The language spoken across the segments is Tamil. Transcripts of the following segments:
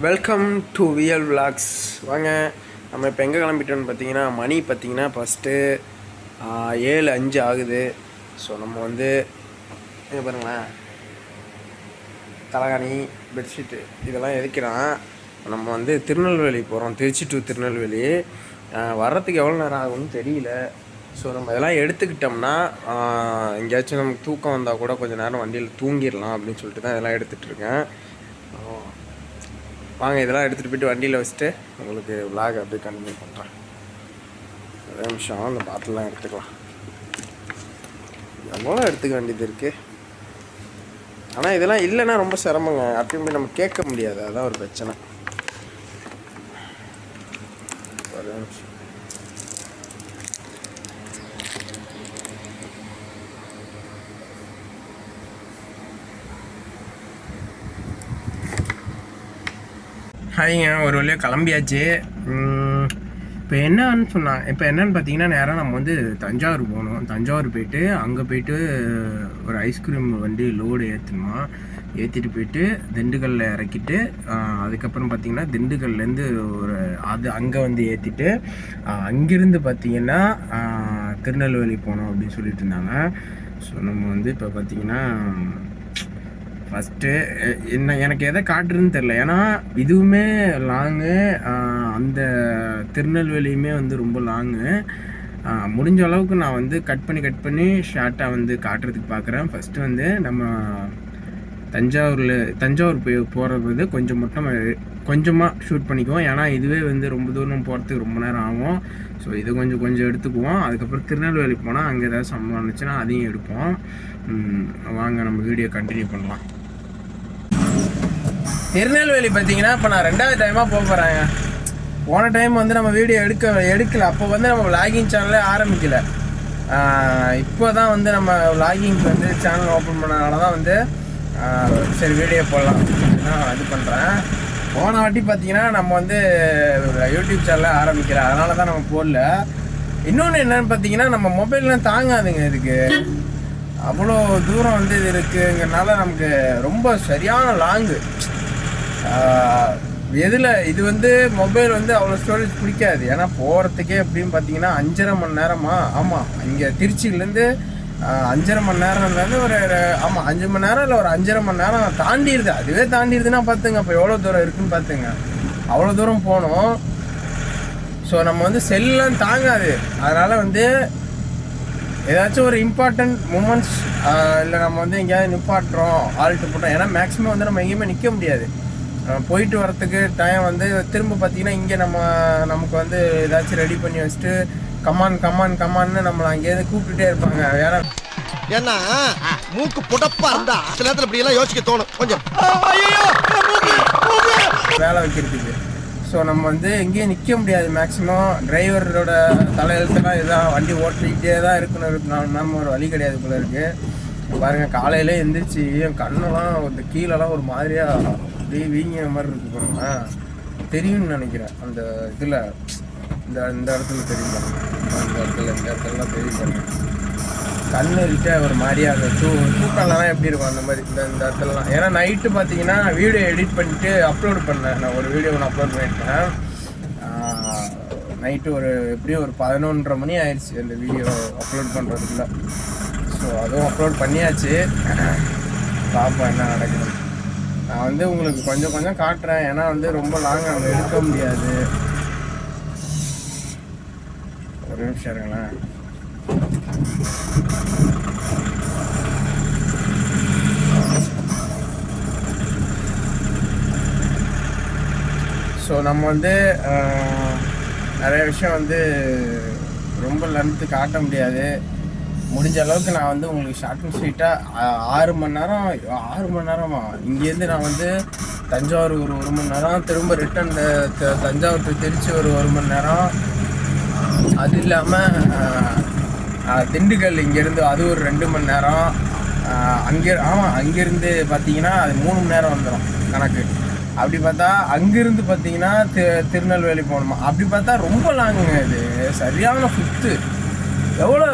Welcome to VL vlogs. வாங்க, நம்ம இப்போ எங்கே கிளம்பிட்டோன்னு பார்த்தீங்கன்னா, மணி பார்த்தீங்கன்னா ஃபஸ்ட்டு 7:05 ஆகுது. ஸோ நம்ம வந்து இங்கே பாருங்களேன், தலகாணி, பெட்ஷீட்டு இதெல்லாம் எதுக்கிறான். நம்ம வந்து திருநெல்வேலி போகிறோம், திருச்சி டு திருநெல்வேலி. வர்றதுக்கு எவ்வளோ நேரம் ஆகும்னு தெரியல. ஸோ நம்ம இதெல்லாம் எடுத்துக்கிட்டோம்னா எங்கேயாச்சும் நமக்கு தூக்கம் வந்தால் கூட கொஞ்சம் நேரம் வண்டியில் தூங்கிடலாம் அப்படின்னு சொல்லிட்டு தான் இதெல்லாம் எடுத்துகிட்ருக்கேன். வாங்க, இதெல்லாம் எடுத்துகிட்டு போய்ட்டு வண்டியில் வச்சுட்டு உங்களுக்கு விளாக் அப்படியே கண்டினியூ பண்ணுறேன். ஒரே நிமிஷம், அந்த பாட்டிலாம் எடுத்துக்கலாம். எவ்வளோ எடுத்துக்க வேண்டியது இருக்குது. ஆனால் இதெல்லாம் இல்லைன்னா ரொம்ப சிரமங்க. அப்பயும் போய் நம்ம கேட்க முடியாது, அதான் ஒரு பிரச்சனை. ஒரே நிமிஷம். ஹாய்ங்க, ஒரு வழியாக கிளம்பியாச்சு. இப்போ என்னன்னு பார்த்தீங்கன்னா, நேராக நம்ம வந்து தஞ்சாவூர் போகணும். தஞ்சாவூர் போயிட்டு அங்கே போயிட்டு ஒரு ஐஸ்கிரீம் வண்டி லோடு ஏற்றணுமா, ஏற்றிட்டு போயிட்டு திண்டுக்கல்லில் இறக்கிட்டு அதுக்கப்புறம் பார்த்திங்கன்னா திண்டுக்கல்லேருந்து அது அங்கே வந்து ஏற்றிட்டு அங்கேருந்து பார்த்திங்கன்னா திருநெல்வேலி போகணும் அப்படின்னு சொல்லிட்டு இருந்தாங்க. ஸோ நம்ம வந்து இப்போ பார்த்திங்கன்னா ஃபஸ்ட்டு எனக்கு எதை காட்டுறதுன்னு தெரில. ஏன்னா இதுவுமே லாங்கு, அந்த திருநெல்வேலியுமே வந்து ரொம்ப லாங்கு. முடிஞ்ச அளவுக்கு நான் வந்து கட் பண்ணி ஷார்ட்டாக வந்து காட்டுறதுக்கு பார்க்குறேன். ஃபஸ்ட்டு வந்து நம்ம தஞ்சாவூர் போய் போகிறது வந்து கொஞ்சமாக ஷூட் பண்ணிக்குவோம். ஏன்னா இதுவே வந்து ரொம்ப தூரம் போகிறதுக்கு ரொம்ப நேரம் ஆகும். ஸோ இது கொஞ்சம் எடுத்துக்குவோம். அதுக்கப்புறம் திருநெல்வேலி போனால் அங்கே ஏதாவது சம்பவம் இருந்துச்சுன்னா அதையும் எடுப்போம். வாங்க, நம்ம வீடியோ கண்டினியூ பண்ணலாம். திருநெல்வேலி பார்த்தீங்கன்னா இப்போ நான் 2வது டைமாக போக போகிறேங்க. போன டைம் வந்து நம்ம வீடியோ எடுக்கல. அப்போ வந்து நம்ம விளாகிங் சேனலே ஆரம்பிக்கல. இப்போ தான் வந்து நம்ம விளாகிங்க்கு வந்து சேனல் ஓப்பன் பண்ணனால தான் வந்து சரி வீடியோ போடலாம் நான் இது பண்ணுறேன். போன வாட்டி பார்த்தீங்கன்னா நம்ம வந்து யூடியூப் சேனலை ஆரம்பிக்கல, அதனால தான் நம்ம போடல. இன்னொன்று என்னென்னு பார்த்தீங்கன்னா, நம்ம மொபைல்லாம் தாங்காதுங்க. இதுக்கு அவ்வளோ தூரம் வந்து இது இருக்குங்கிறனால நமக்கு ரொம்ப சரியான லாங்கு. இது வந்து மொபைல் வந்து அவ்வளோ ஸ்டோரேஜ் பிடிக்காது. ஏன்னா போகிறதுக்கே எப்படின்னு பார்த்தீங்கன்னா 5.5 மணி நேரமா. ஆமாம், இங்கே திருச்சியிலேருந்து 5.5 மணி நேரம்லேருந்து ஒரு 5 மணி நேரம் இல்லை ஒரு 5.5 மணி நேரம் தாண்டிடுது. அதுவே தாண்டிடுதுன்னா பார்த்துங்க அப்போ எவ்வளோ தூரம் இருக்குதுன்னு பார்த்துங்க. அவ்வளோ தூரம் போகணும். ஸோ நம்ம வந்து செல்லாம் தாங்காது. அதனால் வந்து ஏதாச்சும் ஒரு இம்பார்ட்டண்ட் மூமெண்ட்ஸ் இல்லை நம்ம வந்து எங்கேயாவது நிப்பாட்டுறோம், ஆல்ட்டு போட்டோம். ஏன்னா மேக்ஸிமம் வந்து நம்ம எங்கேயுமே நிற்க முடியாது. போயிட்டு வரத்துக்கு டைம் வந்து திரும்ப பார்த்தீங்கன்னா இங்கே நமக்கு வந்து ஏதாச்சும் ரெடி பண்ணி வச்சுட்டு கமான்னு நம்மளை அங்கேயிருந்து கூப்பிட்டுட்டே இருப்பாங்க. ஏன்னா மூக்கு புடப்பா இருந்தா சில நேரத்தில் இப்படி எல்லாம் யோசிக்க தோணும் கொஞ்சம் வேலை வைக்கிறதுக்கு. ஸோ நம்ம வந்து எங்கேயும் நிற்க முடியாது. மேக்ஸிமம் டிரைவரோட தலையெழுத்துலாம் இதுதான், வண்டி ஓட்டிக்கிட்டே தான் இருக்கணும். நம்ம ஒரு வழி கிடையாது போல இருக்குது. பாருங்கள், காலையில் எந்திரிச்சு என் கண்ணெல்லாம் இந்த கீழெல்லாம் ஒரு மாதிரியாக அப்படியே வீங்கிற மாதிரி இருக்கு. பாருங்க, தெரியும்னு நினைக்கிறேன். அந்த இதில் இந்த இடத்துல தெரியும். இந்த இடத்துலலாம் தெரியும். பாருங்க, கண் இருக்க ஒரு மாதிரியாக அந்த தூக்கம்லாம் எப்படி இருக்கும் அந்த மாதிரி இந்த இடத்துலலாம். ஏன்னா நைட்டு பார்த்தீங்கன்னா வீடியோ எடிட் பண்ணிட்டு அப்லோட் பண்ணேன். நான் ஒரு வீடியோ அப்லோட் பண்ணிட்டேன். நைட்டு எப்படியும் ஒரு 11:30 மணி ஆயிடுச்சு அந்த வீடியோ அப்லோட் பண்ணுறதுக்குள்ள. ஸோ அதுவும் அப்லோட் பண்ணியாச்சு. பார்ப்போம் என்ன நடக்குது. நான் வந்து உங்களுக்கு கொஞ்சம் காட்டுறேன். ஏன்னா வந்து ரொம்ப லாங் நம்ம எடுக்க முடியாது. ஒரு நிமிஷம் இருங்களேன். ஸோ நம்ம வந்து நிறைய விஷயம் வந்து ரொம்ப லென்த்து காட்ட முடியாது. முடிஞ்ச அளவுக்கு நான் வந்து உங்களுக்கு ஷார்ட் அண்ட் ஸ்வீட்டாக 6 மணி நேரமா இங்கேருந்து நான் வந்து தஞ்சாவூர் ஒரு 1 மணி நேரம், திரும்ப ரிட்டன் தஞ்சாவூர் டு திருச்சி ஒரு 1 மணி நேரம். அது இல்லாமல் திண்டுக்கல் இங்கேருந்து அது ஒரு 2 மணி நேரம். அங்கேருந்து பார்த்தீங்கன்னா அது 3 மணி நேரம் வந்துடும் கணக்கு. அப்படி பார்த்தா அங்கேருந்து பார்த்தீங்கன்னா திருநெல்வேலி போகணுமா. அப்படி பார்த்தா ரொம்ப லாங்குங்க. இது சரியான சுற்று. எவ்வளோ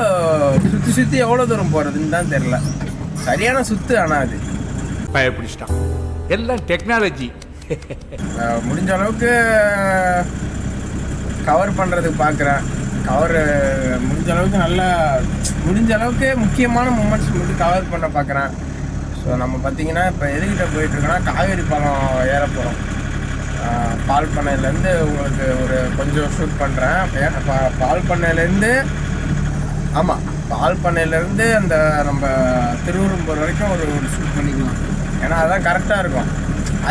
சுற்றி எவ்வளோ தூரம் போகிறதுன்னு தான் தெரில. சரியான சுற்று. ஆனால் அது பயப்பிடிச்சிட்டான். எல்லாம் டெக்னாலஜி. முடிஞ்ச அளவுக்கு கவர் பண்ணுறதுக்கு பார்க்குறேன். முடிஞ்ச அளவுக்கு நல்லா முடிஞ்ச அளவுக்கு முக்கியமான மூமெண்ட்ஸ் மட்டும் கவர் பண்ண பார்க்குறேன். ஸோ நம்ம பார்த்திங்கன்னா இப்போ எதுக்கிட்ட போயிட்டுருக்கோன்னா காவேரி பாலம் ஏற போகிறோம். பால் பண்ணையிலேருந்து உங்களுக்கு ஒரு கொஞ்சம் ஷூட் பண்ணுறேன். பால் பண்ணையிலேருந்து பால் பண்ணையிலேருந்து அந்த நம்ம திருவெரும்பூர் வரைக்கும் ஒரு ஷூட் பண்ணிக்கலாம். ஏன்னா அதுதான் கரெக்டாக இருக்கும்.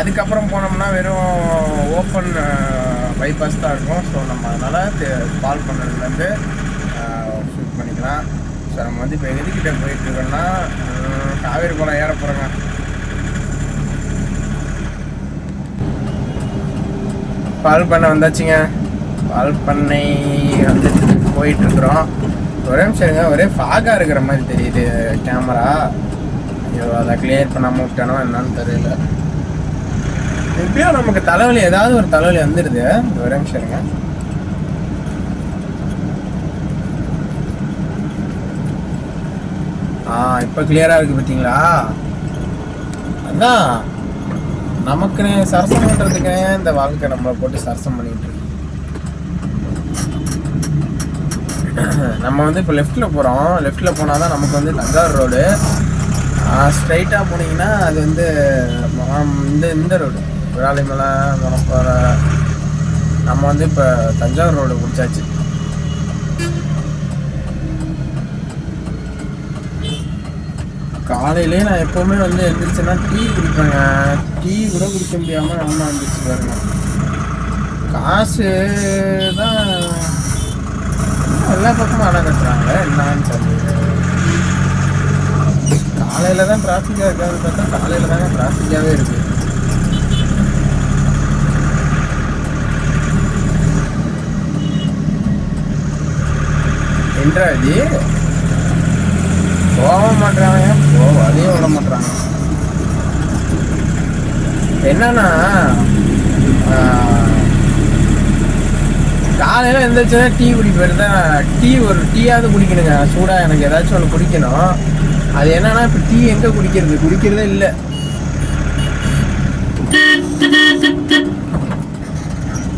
அதுக்கப்புறம் போனோம்னா வெறும் ஓப்பன் பைபாஸ் தான் இருக்கும். ஸோ நம்ம அதனால் பால் பண்ணையிலேருந்து ஷூட் பண்ணிக்கலாம். ஸோ நம்ம வந்து இப்போ எதுக்கிட்ட போயிட்டுருக்கோன்னா காவேரி பாலம் ஏற போகிறோங்க. பால் பண்ணை வந்தாச்சுங்க. பால் பண்ணை வந்து போயிட்டுருக்குறோம். ஒரே நிமிஷம் ஒரே ஃபாகாக இருக்கிற மாதிரி தெரியுது கேமரா. ஐயோ அதை கிளியர் பண்ணாமல் விட்டானோ என்னன்னு தெரியல. எப்படியும் நமக்கு தலைவலி ஏதாவது ஒரு தலைவலி வந்துடுது. ஒரே நிமிஷம் இருங்க. இப்போ கிளியராக இருக்குது பார்த்தீங்களா? அதான் நமக்குன்னு சரசம் பண்ணுறதுக்கு இந்த வாழ்க்கை நம்மளை போட்டு சரசம் பண்ணிட்டு இருக்கு. நம்ம வந்து இப்போ லெஃப்டில் போகிறோம். லெஃப்டில் போனால் தான் நமக்கு வந்து தஞ்சாவூர் ரோடு. ஸ்ட்ரைட்டாக போனீங்கன்னா அது வந்து இந்த ரோடு விராலிமலை மணப்பாறை. நம்ம வந்து இப்போ தஞ்சாவூர் ரோடு பிடிச்சாச்சு. காலையிலே நான் எப்போவுமே வந்து எழுந்திரிச்சேன்னா டீ குடிப்பேங்க. டீ கூட குடிக்க முடியாமல் நம்ம வந்துச்சு பாருங்க. காசு தான் எல்லா பக்கமும் அடம் கட்டுறாங்க. என்னான்னு சொல்லுங்க. காலையில் தான் டிராஃபிக்காக இருக்காதுன்னு பார்த்தா காலையில் தாங்க டிராஃபிக்காகவே இருக்குது. என்றாதி போக மாட்டாங்க. அதையும் விட மாட்டாங்க. என்னன்னா காலையில் எழுந்திரிச்சுன்னா டீ குடிப்பேன் தான். ஒரு டீயாவது குடிக்கணுங்க சூடாக. எனக்கு ஏதாச்சும் ஒன்று குடிக்கணும். அது என்னன்னா இப்போ டீ எங்கே குடிக்கிறதே இல்லை.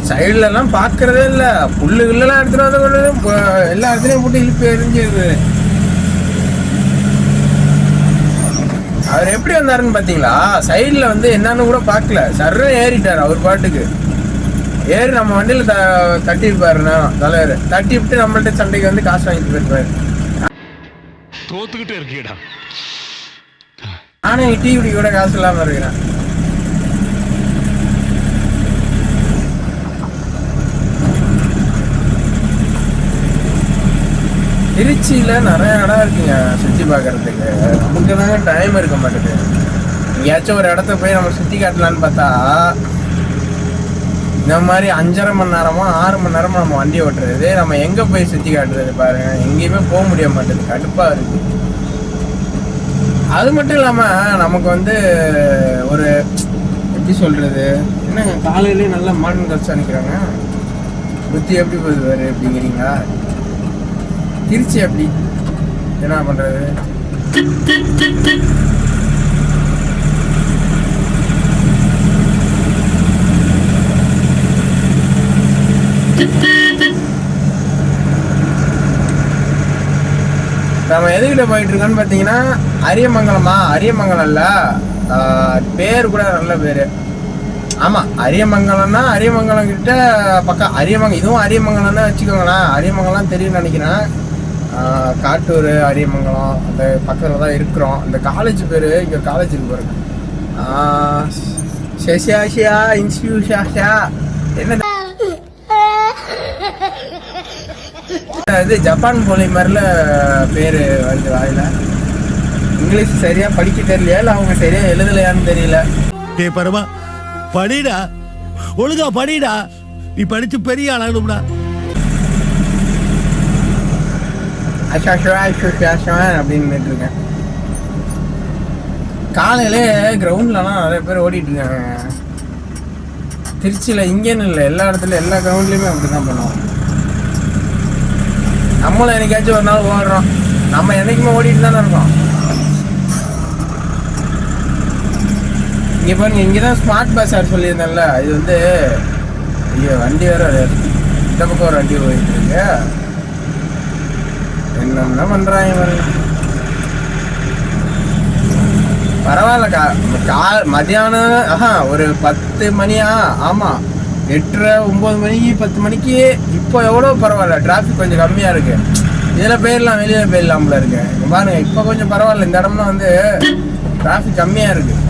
சைட்லலாம் பார்க்கறதே இல்லை. புல்லுகள்லாம் எடுத்துகிட்டு வந்து எல்லா இடத்துலையும் போட்டு இழுப்பு எரிஞ்சிருது. அவர் எப்படி வந்தாருன்னு பார்த்தீங்களா? சைடில் வந்து என்னன்னு கூட பார்க்கல. சர்ற ஏறிட்டார் அவர் பாட்டுக்கு. ஏறி நம்ம வண்டியில் தட்டிருப்பாருண்ணா தலைவர். தட்டி விட்டு நம்மள்ட்ட சண்டைக்கு வந்து காசு வாங்கிட்டு போயிருப்பாரு. தோத்துக்கிட்டே இருக்கீடா. நானே டீ குடி கூட காசு இல்லாமல் இருக்கிறேன். திருச்சியில் நிறைய இடம் இருக்குங்க சுற்றி பார்க்கறதுக்கு. நமக்கு தாங்க டைம் இருக்க மாட்டேது. எங்கேயாச்சும் ஒரு இடத்த போய் நம்ம சுற்றி காட்டலான்னு பார்த்தா இந்த மாதிரி 5.5 மணி நேரமோ 6 மணி நேரமோ நம்ம வண்டி ஓட்டுறது. நம்ம எங்கே போய் சுற்றி காட்டுறது பாருங்க. எங்கேயுமே போக முடிய மாட்டேது. கடுப்பாக இருக்குது. அது மட்டும் இல்லாமல் நமக்கு வந்து ஒரு எப்படி சொல்கிறது, என்னங்க காலையிலேயே நல்லா மாடர்ன் கல்ச்சா நிற்கிறாங்க. புத்தி எப்படி போகுது வேறு அப்படிங்கிறீங்களா? திருச்சி அப்படி என்ன பண்ணுறது? நம்ம எதுக்கிட்ட போயிட்டு இருக்கோன்னு பார்த்தீங்கன்னா அரியமங்கலம் இல்லை, பேர் கூட நல்ல பேர். ஆமாம், அரியமங்கலம்னா அரியமங்கலம் கிட்ட பக்கம் இதுவும் அரியமங்கலம்னு வச்சுக்கோங்களேன். அரியமங்கலம் தெரியும்னு நினைக்கிறேன். காட்டூர் அரியமங்கலம் அந்த பக்கத்தில் தான் இருக்கிறோம். இந்த காலேஜ் பேர் இங்கே காலேஜுக்கு பாருங்க. ஷெஷியா இன்ஸ்டியூஷா என்ன இது ஜப்பான் மொழி மாதிரில பேர் வருது வாயில. இங்கிலீஷ் சரியா படிக்க தெரியலையா இல்லை அவங்க சரியா எழுதலையான்னு தெரியல. டே பரமா படிடா, ஒழுங்கா படிடா. நீ படிச்சு பெரிய ஆளாகணும்டா. அப்படின்னு இருக்கேன். காலையில கிரவுண்ட்லலாம் நிறைய பேர் ஓடிட்டு இருக்காங்க திருச்சியில். இங்கேன்னு இல்லை, எல்லா இடத்துலையும் எல்லா கிரவுண்ட்லேயுமே அப்படி தான் பண்ணுவோம். நம்மளும் என்னைக்காச்சும் ஒரு நாள் ஓடுறோம். நம்ம என்னைக்குமே ஓடிட்டு தானே இருக்கோம். இங்கே பாருங்க, இங்கே தான் ஸ்மார்ட் பஸார் சொல்லியிருந்தேன்ல, இது வந்து ஐயோ வண்டி வேற இந்த பக்கம் ஒரு வண்டி போயிட்டு இருக்கு. என்னென்ன பண்ணுறாங்க பாருங்க. பரவாயில்ல, மதியானம் ஒரு 10 மணியா, ஆமாம் 8:30 9 மணிக்கு 10 மணிக்கு இப்போ எவ்வளோ பரவாயில்ல, டிராஃபிக் கொஞ்சம் கம்மியாக இருக்குது. இதில் போயிடலாம், வெளியில் போயிடலாம்ல இருக்கு. பாருங்க இப்போ கொஞ்சம் பரவாயில்ல, இந்த இடம்லாம் வந்து டிராஃபிக் கம்மியாக இருக்குது.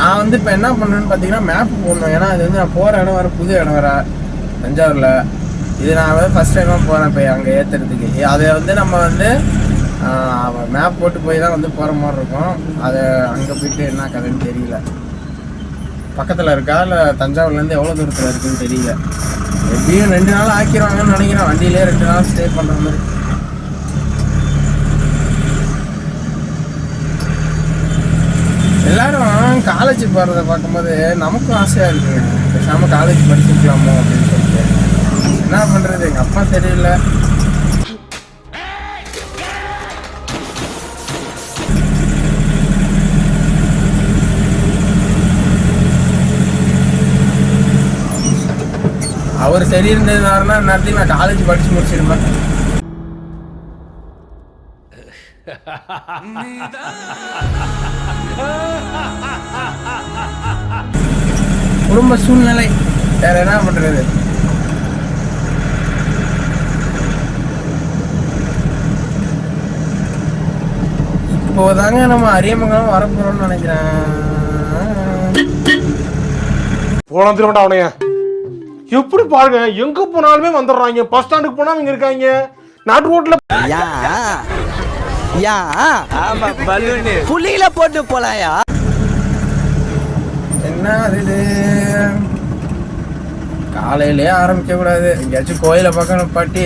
நான் வந்து இப்போ என்ன பண்ணேன்னு பார்த்தீங்கன்னா மேப் போடணும். ஏன்னா அது வந்து நான் போகிற இடம் வேறு, புது இடம் வேறு தஞ்சாவூரில். இது நான் வந்து ஃபஸ்ட் டைமாக போகிறேன் இப்போ அங்கே ஏற்றுறதுக்கு. அதை வந்து நம்ம வந்து மேப் போட்டு போய் தான் வந்து போகிற மாதிரி இருக்கும். அதை அங்கே போயிட்டு என்ன கதைன்னு தெரியல. பக்கத்தில் இருக்கா இல்லை தஞ்சாவூர்லேருந்து எவ்வளோ தூரத்தில் இருக்குதுன்னு தெரியல. எப்படியும் 2 நாள் ஆக்கிடுவாங்கன்னு நினைக்கிறேன். வண்டியிலே 2 நாள் ஸ்டே பண்ணுற மாதிரி. எல்லாரும் காலேஜ் போகிறத பார்க்கும்போது நமக்கும் ஆசையாக இருக்குங்க, பேசாமல் காலேஜ் படிச்சுக்கலாமோ அப்படின்னு சொல்லிட்டு. என்ன பண்ணுறது, எங்கள் அப்பா சரியில்லை. அவர் சரி இருந்ததுனாருன்னா நேரத்தையும் நான் காலேஜ் படித்து முடிச்சிருப்பேன். குடும்ப சூழ்நிலை, வேற என்ன பண்றது. இப்போதாங்க நம்ம அரியமங்கலம் வரப்போறோம்னு நினைக்கிறேன். போன திரும்ப அவனைய எப்படி பாருங்க, எங்க போனாலுமே வந்துடுறாங்க. பஸ் ஸ்டாண்டுக்கு போனா இங்க இருக்காங்க, நாட்டு ரோட்ல புள்ளியில போட்டு போலாயா. என்ன இது, காலையிலே ஆரம்பிக்க கூடாது. எங்கேயாச்சும் கோயிலை பக்கம் பாட்டி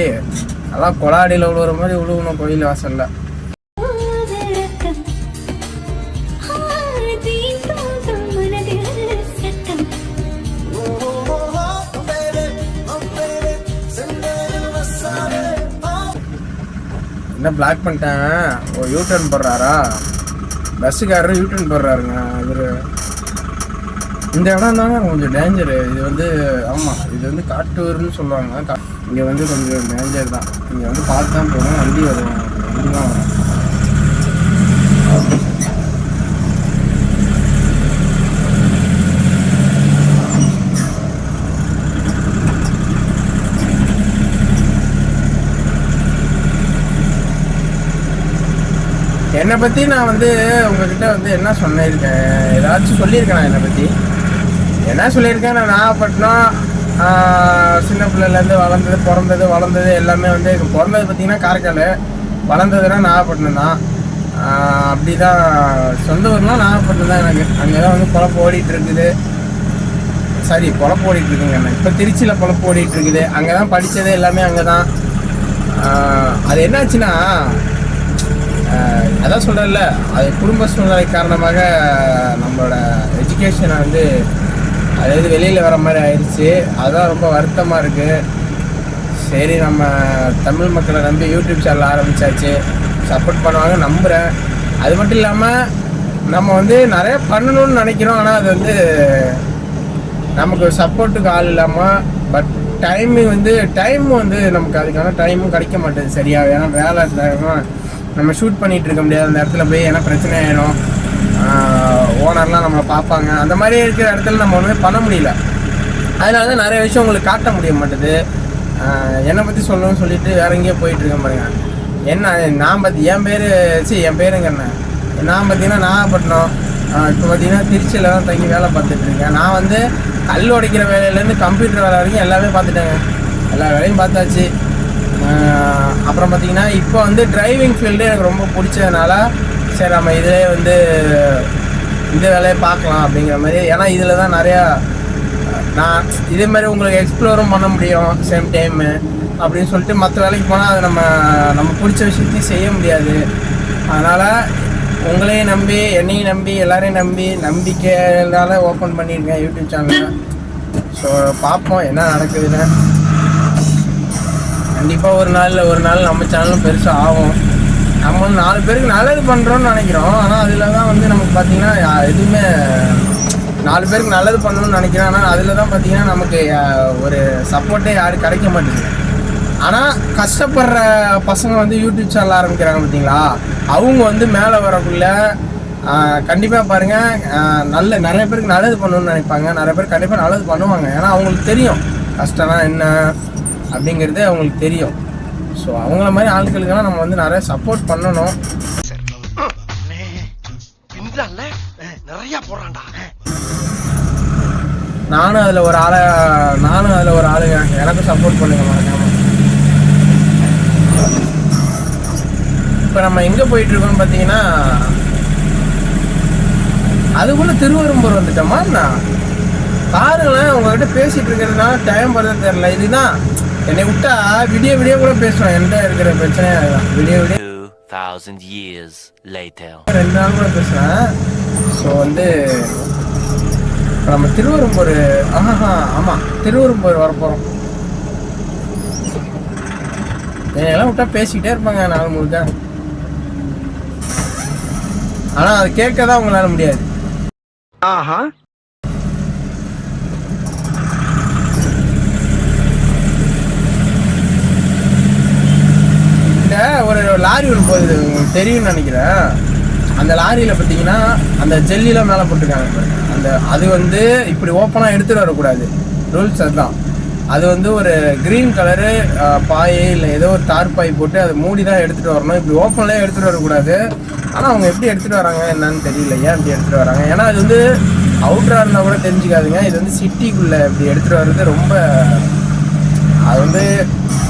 நல்லா கொலாடியில் விழுவுற மாதிரி விழுவணும் கோயில் வாசல்ல. என்ன பிளாக் பண்ணிட்டேன், ஓ யூடர்ன் போடுறாரா, பஸ்ஸுக்காரர் யூடர்ன் போடுறாருங்க இவர். இந்த இடம் தாங்க கொஞ்சம் டேஞ்சரு. இது வந்து ஆமாம், இது வந்து காட்டூர்னு சொல்லுவாங்க. இங்கே வந்து கொஞ்சம் டேஞ்சர் தான். இங்கே வந்து பார்த்து தான் போகணும். வண்டி வரும், வண்டி தான் வரும். என்னை பற்றி நான் வந்து உங்ககிட்ட வந்து என்ன சொன்னிருக்கேன், ஏதாச்சும் சொல்லியிருக்கேன். நான் என்னை பற்றி என்ன சொல்லியிருக்கேன், நான் நாகப்பட்டினம் சின்ன பிள்ளைலேருந்து வளர்ந்தது எல்லாமே வந்து பிறந்தது பார்த்திங்கன்னா காரைக்கால், வளர்ந்ததுன்னா நாகப்பட்டினம் தான். அப்படி தான் சொந்த ஊர்லாம் நாகப்பட்டினம் தான் எனக்கு. அங்கே தான் வந்து பொழப்பு ஓடிட்டுருக்குது. பொழப்பு ஓடிட்டுருக்குங்க. என்ன இப்போ திருச்சியில் பொழப்பு ஓடிட்டுருக்குது. அங்கே தான் படித்தது எல்லாமே அங்கே தான். அது என்னாச்சுன்னா, அதான் சொல்கிறேன்ல, அது குடும்ப சூழ்நிலை காரணமாக நம்மளோட எஜுகேஷனை வந்து அதாவது வெளியில் வர மாதிரி ஆயிடுச்சு. அதுதான் ரொம்ப வருத்தமாக இருக்குது. சரி, நம்ம தமிழ் மக்களை நம்பி யூடியூப் சேனல் ஆரம்பித்தாச்சு, சப்போர்ட் பண்ணுவாங்க நம்புகிறேன். அது மட்டும் இல்லாமல் நம்ம வந்து நிறைய பண்ணணும்னு நினைக்கிறோம். ஆனால் அது வந்து நமக்கு சப்போர்ட்டுக்கு ஆள் இல்லாமல், பட் டைம் வந்து நமக்கு அதுக்கான டைமும் கிடைக்க மாட்டேது சரியாக. ஏன்னா வேலை நம்ம ஷூட் பண்ணிகிட்டு இருக்க முடியாது அந்த இடத்துல போய், ஏன்னா பிரச்சனை ஆகிடும். ஓனர்லாம் நம்மளை பார்ப்பாங்க. அந்த மாதிரி இருக்கிற இடத்துல நம்ம ஒன்றுமே பண்ண முடியல. அதனால தான் நிறைய விஷயம் உங்களுக்கு காட்ட முடிய மாட்டேது. என்னை பற்றி சொல்லணும்னு சொல்லிட்டு வேற எங்கேயோ போயிட்டுருக்கேன் பாருங்க. என்ன நான் என் பேருங்க என்ன, நான் பார்த்தீங்கன்னா நாகப்பட்டினம், இப்போ பார்த்தீங்கன்னா திருச்சியில் தான் தங்கி வேலை பார்த்துட்ருக்கேன். நான் வந்து கல் உடைக்கிற வேலையிலேருந்து கம்ப்யூட்டர் வேலை வரைக்கும் எல்லாமே பார்த்துட்டேங்க. எல்லா வேலையும் பார்த்தாச்சு. அப்புறம் பார்த்திங்கன்னா இப்போ வந்து டிரைவிங் ஃபீல்டு எனக்கு ரொம்ப பிடிச்சதுனால சரி நம்ம இதிலே வந்து இந்த வேலையை பார்க்கலாம் அப்படிங்கிற மாதிரி. ஏன்னா இதில் தான் நிறையா நான் இதே மாதிரி உங்களுக்கு எக்ஸ்ப்ளோரும் பண்ண முடியும் சேம் டைமு அப்படின்னு சொல்லிட்டு. மற்ற வேலைக்கு போனால் அதை நம்ம பிடிச்ச விஷயத்தையும் செய்ய முடியாது. அதனால் உங்களையும் நம்பி, என்னையும் நம்பி, எல்லாரையும் நம்பி, நம்பிக்கையால் ஓப்பன் பண்ணியிருக்கேன் யூடியூப் சேனலை. ஸோ பார்ப்போம் என்ன நடக்குதுன்னு. கண்டிப்பாக ஒரு நாள் நம்ம சேனலும் பெருசாக ஆகும். நம்ம 4 பேருக்கு நல்லது பண்ணுறோன்னு நினைக்கிறோம். ஆனால் அதில் தான் வந்து நமக்கு பார்த்தீங்கன்னா எதுவுமே 4 பேருக்கு நல்லது பண்ணணும்னு நினைக்கிறோம். ஆனால் அதில் தான் பார்த்தீங்கன்னா நமக்கு ஒரு சப்போர்ட்டே யாரும் கிடைக்க மாட்டேங்குது. ஆனால் கஷ்டப்படுற பசங்க வந்து யூடியூப் சேனல் ஆரம்பிக்கிறாங்க பார்த்தீங்களா, அவங்க வந்து மேலே வரக்குள்ள கண்டிப்பாக பாருங்கள் நிறைய பேருக்கு நல்லது பண்ணணும்னு நினைப்பாங்க. நிறைய பேர் கண்டிப்பாக நல்லது பண்ணுவாங்க. ஏன்னா அவங்களுக்கு தெரியும் கஷ்டம்னா என்ன அப்படிங்கிறது அவங்களுக்கு தெரியும். ஸோ அவங்கள மாதிரி ஆட்களுக்கெல்லாம் நம்ம வந்து நிறைய சப்போர்ட் பண்ணணும். நிறைய போறான்டா. நானும் அதில் ஒரு ஆளுங்க. எனக்கும் சப்போர்ட் பண்ணுங்க மறக்காம. இப்போ நம்ம எங்கே போயிட்டுருக்கோம்னு பார்த்தீங்கன்னா அதுக்குள்ளே திருவெரும்பூர் வந்துட்டோமா என்ன? பாருங்களேன், உங்ககிட்ட பேசிகிட்டு இருக்கிறதுனால டைம் வருதுன்னு தெரில. இதுதான் என்னை விட்டா விடிய கூட பேசுவேன். என்கிட்ட இருக்கிற பிரச்சனையே அதுதான். விடிய 2000 years later 2 நாள் கூட பேசுவேன். ஸோ வந்து இப்போ நம்ம திருவெரும்பூர் ஆமாம் திருவெரும்பூர் வரப்போகிறோம். என்னெல்லாம் விட்டா பேசிக்கிட்டே இருப்பாங்க நாள் முழுக்க. ஆனால் அது கேட்க தான் உங்களால முடியாது. ஒரு லாரி ஒன்று போகுது, உங்களுக்கு தெரியும்னு நினைக்கிறேன். அந்த லாரியில் பார்த்தீங்கன்னா அந்த ஜெல்லிலாம் மேலே போட்டிருக்காங்க. அது வந்து இப்படி ஓப்பனாக எடுத்துகிட்டு வரக்கூடாது, ரூல்ஸ் அதுதான். அது வந்து ஒரு க்ரீன் கலரு பாயை இல்லை ஏதோ ஒரு தார்பாய் போட்டு அதை மூடி தான் எடுத்துகிட்டு வரணும். இப்படி ஓப்பன்லேயே எடுத்துகிட்டு வரக்கூடாது. ஆனால் அவங்க எப்படி எடுத்துகிட்டு வராங்க என்னன்னு தெரியல, ஏன் இப்படி எடுத்துகிட்டு வராங்க. ஏன்னா அது வந்து அவுட்டராக இருந்தால் கூட தெரிஞ்சுக்காதுங்க. இது வந்து சிட்டிக்குள்ளே இப்படி எடுத்துகிட்டு வர்றது ரொம்ப அது வந்து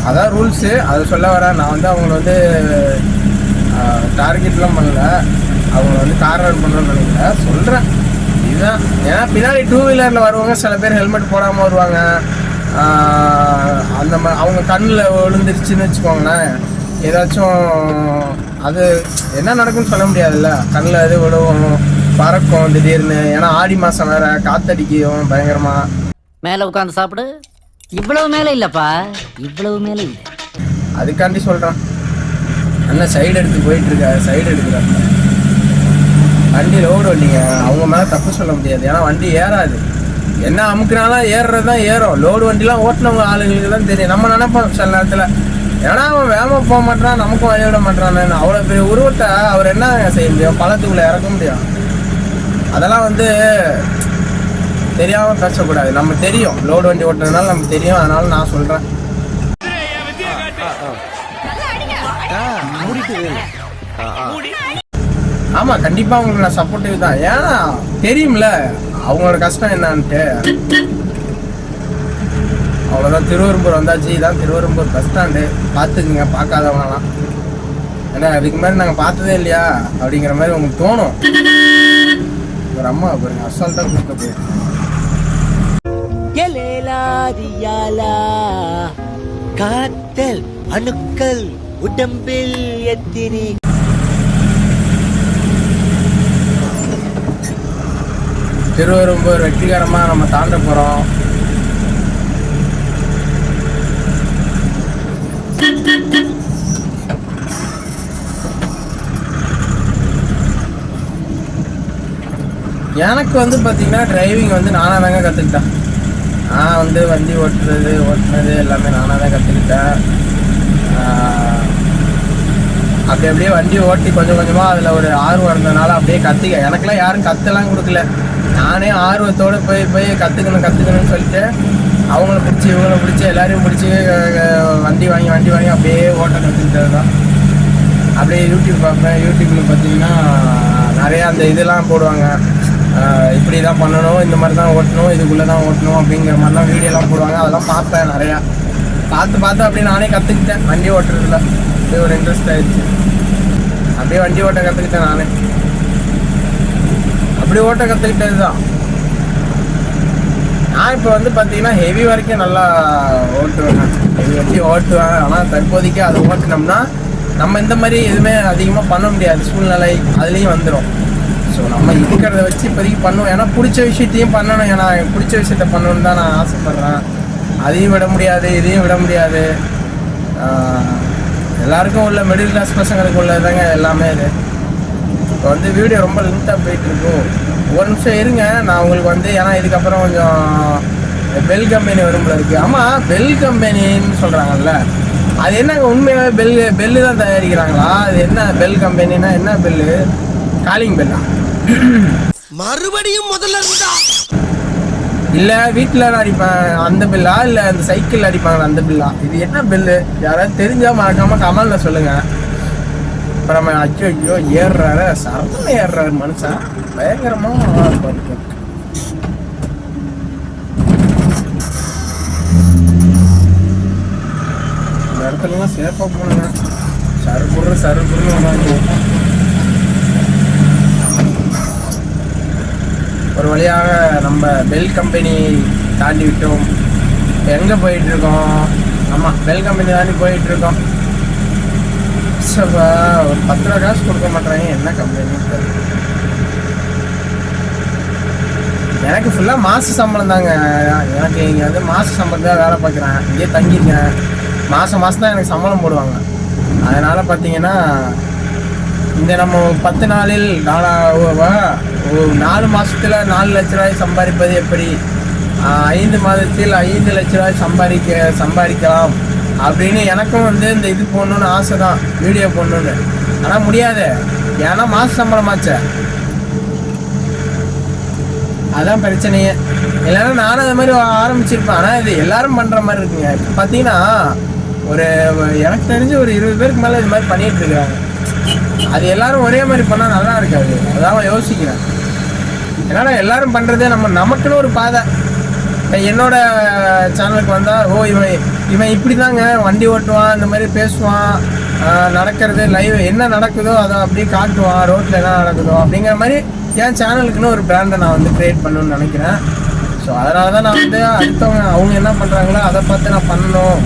அதான் ரூல்ஸு. அதை சொல்ல வரேன். நான் வந்து அவங்கள வந்து டார்கெட்லாம் பண்ணல, அவங்க வந்து கார்னர் பண்ணணும்னு நினைக்கல, சொல்கிறேன். இதுதான். ஏன்னா பின்னாடி 2 வீலரில் வருவாங்க, சில பேர் ஹெல்மெட் போடாமல் வருவாங்க. அந்த மாதிரி அவங்க கண்ணில் விழுந்துருச்சுன்னு வச்சுக்கோங்களேன், ஏதாச்சும் அது என்ன நடக்கும்னு சொல்ல முடியாதுல்ல. கண்ணில் எது விழுவும், பறக்கும் திடீர்னு. ஏன்னா ஆடி மாதம் வேறு, காத்தடிக்கும் பயங்கரமாக. மேலே உட்காந்து சாப்பிடு. இவ்வளவு மேலே இல்லைப்பா, இவ்வளவு மேலே இல்லை. அதுக்காண்டி சொல்கிறேன். அண்ணன் சைடு எடுத்து போயிட்டுருக்காரு, சைடு எடுக்கிறாங்க. வண்டி லோடு வண்டிங்க, அவங்க மேலே தப்பு சொல்ல முடியாது. ஏன்னா வண்டி ஏறாது. என்ன அமுக்குனாலும் ஏறுறது தான் ஏறும். லோடு வண்டிலாம் ஓட்டினவங்க ஆளுங்களுக்கு தான் தெரியும். நம்ம நினைப்போம் சில நேரத்தில், ஏன்னா அவன் வேகமாக போக மாட்டான், நமக்கும் வழி விட மாட்டான்னு. அவ்வளோ பெரிய உருவத்தை அவர் என்ன செய்ய முடியும்? பள்ளத்துக்குள்ளே இறக்க முடியும். அதெல்லாம் வந்து தெரியாமல் பேசக்கூடாது. நம்ம தெரியும், லோடு வண்டி ஓட்டுறதுனால நமக்கு தெரியும். அதனால நான் சொல்கிறேன். ஆமாம், கண்டிப்பாக அவங்களுக்கு நான் சப்போர்ட்டிவ் தான். ஏன்னா தெரியும்ல அவங்களோட கஷ்டம் என்னான்ட்டு. அவ்வளோதான். திருவெரும்பூர் வந்தாச்சு. இதான் திருவெரும்பூர் பஸ் ஸ்டாண்டு. பார்த்துக்குங்க பார்க்காதவங்கலாம். ஏன்னா அதுக்கு மாதிரி நாங்கள் பார்த்ததே இல்லையா அப்படிங்கிற மாதிரி உங்களுக்கு தோணும். ஒரு அம்மா பாருங்க, அசால்ட்டாக கொடுக்க போயிருக்கு. காத்தல் அணுக்கள் உடம்பில் எத்தினி. திருவெரும்பூர் வெற்றிகரமாக நம்ம தாண்ட போகிறோம். எனக்கு வந்து பார்த்தீங்கன்னா டிரைவிங் வந்து நானாக தாங்க கற்றுக்கிட்டேன். நான் வந்து வண்டி ஓட்டுனது எல்லாமே நானாக தான் கற்றுக்கிட்டேன். அப்படியே வண்டி ஓட்டி கொஞ்சம் கொஞ்சமாக அதில் ஒரு ஆர்வம் இருந்ததுனால அப்படியே கற்றுக்க. எனக்கெல்லாம் யாரும் கற்றுலாம் கொடுக்கல. நானே ஆர்வத்தோடு போய் கற்றுக்கணும்னு சொல்லிட்டு அவங்கள பிடிச்சி இவங்கள பிடிச்சி எல்லாரையும் பிடிச்சி வண்டி வாங்கி அப்படியே ஓட்ட கற்றுக்கிட்டது தான். அப்படியே யூடியூப் பார்ப்பேன். யூடியூப்பில் பார்த்தீங்கன்னா நிறையா அந்த இதெல்லாம் போடுவாங்க. இப்படி தான் பண்ணணும், இந்த மாதிரி தான் ஓட்டணும், இதுக்குள்ளே தான் ஓட்டணும் அப்படிங்கிற மாதிரிலாம் வீடியோலாம் போடுவாங்க. அதெல்லாம் பார்ப்பேன். நிறையா பார்த்து அப்படியே நானே கற்றுக்கிட்டேன் வண்டி ஓட்டுறதுல. அப்படியே ஒரு இன்ட்ரெஸ்ட் ஆகிடுச்சு. அப்படியே வண்டி ஓட்ட கற்றுக்கிட்டேன் நானே. அப்படி ஓட்ட கற்றுக்கிட்டது தான். நான் இப்போ வந்து பார்த்தீங்கன்னா ஹெவி வரைக்கும் நல்லா ஓட்டுவேன். ஹெவி வண்டி ஓட்டுவேன். ஆனால் தற்போதைக்கு அதை ஓட்டினோம்னா நம்ம இந்த மாதிரி எதுவுமே அதிகமாக பண்ண முடியாது. சூழ்நிலை அதுலேயும் வந்துடும். ஸோ நம்ம இருக்கிறத வச்சு இப்போதைக்கு பண்ணுவோம். ஏன்னா பிடிச்ச விஷயத்தையும் பண்ணணும். ஏன்னா பிடிச்ச விஷயத்த பண்ணணுன்னு தான் நான் ஆசைப்பட்றேன். அதையும் விட முடியாது, இதையும் விட முடியாது. எல்லாருக்கும் உள்ள மிடில் கிளாஸ் பசங்களுக்கு உள்ளதாங்க எல்லாமே இது. இப்போ வந்து வீடியோ ரொம்ப லென்த்தாக போயிட்டுருக்கும். ஒரு நிமிஷம் இருங்க, நான் உங்களுக்கு வந்து ஏன்னா இதுக்கப்புறம் கொஞ்சம் பெல் கம்பெனி வரும்போல இருக்குது. ஆமாம், பெல் கம்பெனின்னு சொல்கிறாங்கல்ல, அது என்னங்க உண்மையாகவே பெல்லு தான் தயாரிக்கிறாங்களா? அது என்ன பெல் கம்பெனின்னா என்ன பெல்லு? Calling Bella? மறுபடியும் முதல்ல இருந்தா இல்லை வீட்டில் அடிப்பேன் அந்த பில்லா, இல்லை அந்த சைக்கிள் அடிப்பாங்களா அந்த பில்லா? இது என்ன பில்லு? யாராவது தெரிஞ்சால் மறக்காமல் கமலில் சொல்லுங்கள். இப்போ நம்ம ஐயோ ஏறுறாரு, சரத்துல ஏறுறாரு மனுஷன், பயங்கரமாக இருக்கு. இந்த இடத்துலலாம் சேஃபாக போகணுங்க. சருக்குன்னு வராங்க. ஒரு வழியாக நம்ம பெல் கம்பெனி தாண்டி விட்டோம். எங்கே போயிட்டுருக்கோம்? ஆமாம், பெல் கம்பெனி தாண்டி போயிட்டுருக்கோம். ஒரு 10 ரூபா காசு கொடுக்க மாட்டாங்க. என்ன கம்பெனி? எனக்கு ஃபுல்லாக மாத சம்பளம் தாங்க. எனக்கு இங்கே வந்து மாத சம்பளம் தான் வேலை பார்க்குறேன். இங்கே தங்கியிருக்கேன். மாதம் தான் எனக்கு சம்பளம் போடுவாங்க. அதனால் பார்த்தீங்கன்னா இந்த நம்ம 10 நாளில் 4 மாதத்தில் 4 லட்ச ரூபாய் சம்பாதிப்பது எப்படி, 5 மாதத்தில் 5 லட்ச ரூபாய் சம்பாதிக்கலாம் அப்படின்னு எனக்கும் வந்து இந்த இது போடணுன்னு ஆசை தான், வீடியோ போடணுன்னு. ஆனால் முடியாது, ஏன்னா மாத சம்பளமாச்சே. அதான் பிரச்சனையே. இல்லைன்னா நானும் அது மாதிரி ஆரம்பிச்சிருப்பேன். ஆனால் இது எல்லாரும் பண்ணுற மாதிரி இருக்குங்க. இப்போ பார்த்தீங்கன்னா எனக்கு தெரிஞ்சு ஒரு 20 பேருக்கு மேலே இது மாதிரி பண்ணிகிட்டு இருக்காங்க. அது எல்லாரும் ஒரே மாதிரி பண்ணால் நல்லா இருக்காது. அதான் யோசிக்கிறேன். ஏன்னா எல்லாரும் பண்ணுறதே நமக்குன்னு ஒரு பாதை. இப்போ என்னோட சேனலுக்கு வந்தால் இவன் இப்படி தாங்க வண்டி ஓட்டுவான், இந்த மாதிரி பேசுவான், நடக்கிறது லைவ் என்ன நடக்குதோ அதை அப்படியே காட்டுவான், ரோட்டில் என்ன நடக்குதோ அப்படிங்கிற மாதிரி என் சேனலுக்குன்னு ஒரு பிராண்டை நான் வந்து க்ரியேட் பண்ணணும்னு நினைக்கிறேன். ஸோ அதனால தான் நான் வந்து அடுத்தவங்க அவங்க என்ன பண்ணுறாங்களோ அதை பார்த்து நான் பண்ணணும்,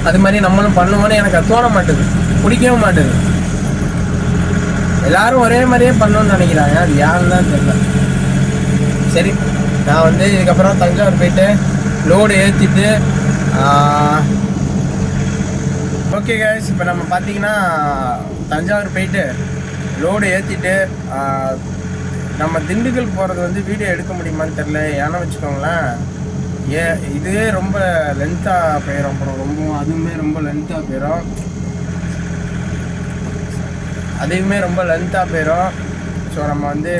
அது மாதிரி நம்மளும் பண்ணுவோன்னு எனக்கு அது தோண மாட்டேது, பிடிக்கவும் மாட்டேது. எல்லாரும் ஒரே மாதிரியே பண்ணணும்னு நினைக்கிறாங்க. அது யாருன்னு தான் தெரியல. சரி, நான் வந்து இதுக்கப்புறம் தஞ்சாவூர் போயிட்டு லோடு ஏற்றிட்டு ஓகே கைஸ், இப்போ நம்ம பார்த்தீங்கன்னா தஞ்சாவூர் போயிட்டு லோடு ஏற்றிட்டு நம்ம திண்டுக்கல் போகிறது வந்து வீடியோ எடுக்க முடியுமான்னு தெரில. ஏன்னா வச்சுக்கோங்களேன், இதுவே ரொம்ப லென்த்தாக போயிடும். அப்புறம் அதுவுமே ரொம்ப லென்த்தாக போயிடும். ஸோ நம்ம வந்து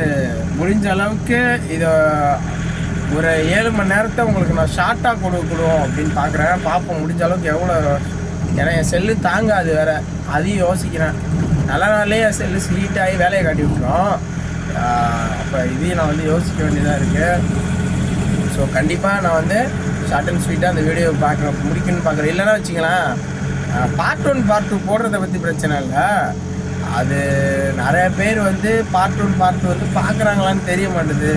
முடிஞ்ச அளவுக்கு இதை ஒரு 7 மணி நேரத்தை உங்களுக்கு நான் ஷார்ட்டாக கொடுக்கணும் அப்படின்னு பார்க்குறேன். பார்ப்போம் முடிஞ்ச அளவுக்கு எவ்வளோ. ஏன்னா என் செல்லு தாங்காது வேறு, அதையும் யோசிக்கிறேன். நல்ல நாளே என் செல்லு ஸ்வீட் ஆகி வேலையை காட்டி விட்டுரும். அப்போ இதையும் நான் வந்து யோசிக்க வேண்டியதாக இருக்குது. ஸோ கண்டிப்பாக நான் வந்து ஷார்ட் அண்ட் ஸ்வீட்டாக அந்த வீடியோ முடிக்கணும்னு பார்க்குறேன். இல்லைன்னா வச்சுங்களேன், பார்ட் 1 பார்ட் 2 போடுறத பற்றி பிரச்சனை இல்லை. அது நிறைய பேர் வந்து பார்ட் 1 பார்ட் 2 வந்து பார்க்குறாங்களான்னு தெரிய மாட்டேது.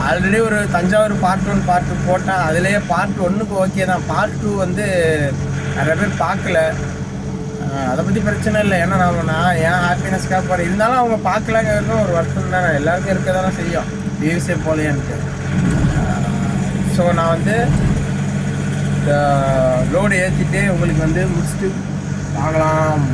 ஆல்ரெடி ஒரு தஞ்சாவூர் பார்ட் 1 பார்ட் 2 போட்டேன். அதுலேயே பார்ட் 1க்கு ஓகே தான், பார்ட் 2 வந்து நிறைய பேர் பார்க்கல. அதை பற்றி பிரச்சனை இல்லை. ஏன்னா நான் என் ஹாப்பினஸ்க்காக போகிறேன். இருந்தாலும் அவங்க பார்க்கலாங்கிறது ஒரு வருத்தம் தானே, எல்லாருக்கும் இருக்க தானே செய்யும், வியூஸே போலையான்ட்டு. ஸோ நான் வந்து இந்த லோடு ஏற்றிட்டு உங்களுக்கு வந்து முடிச்சுட்டு பார்க்கலாம்.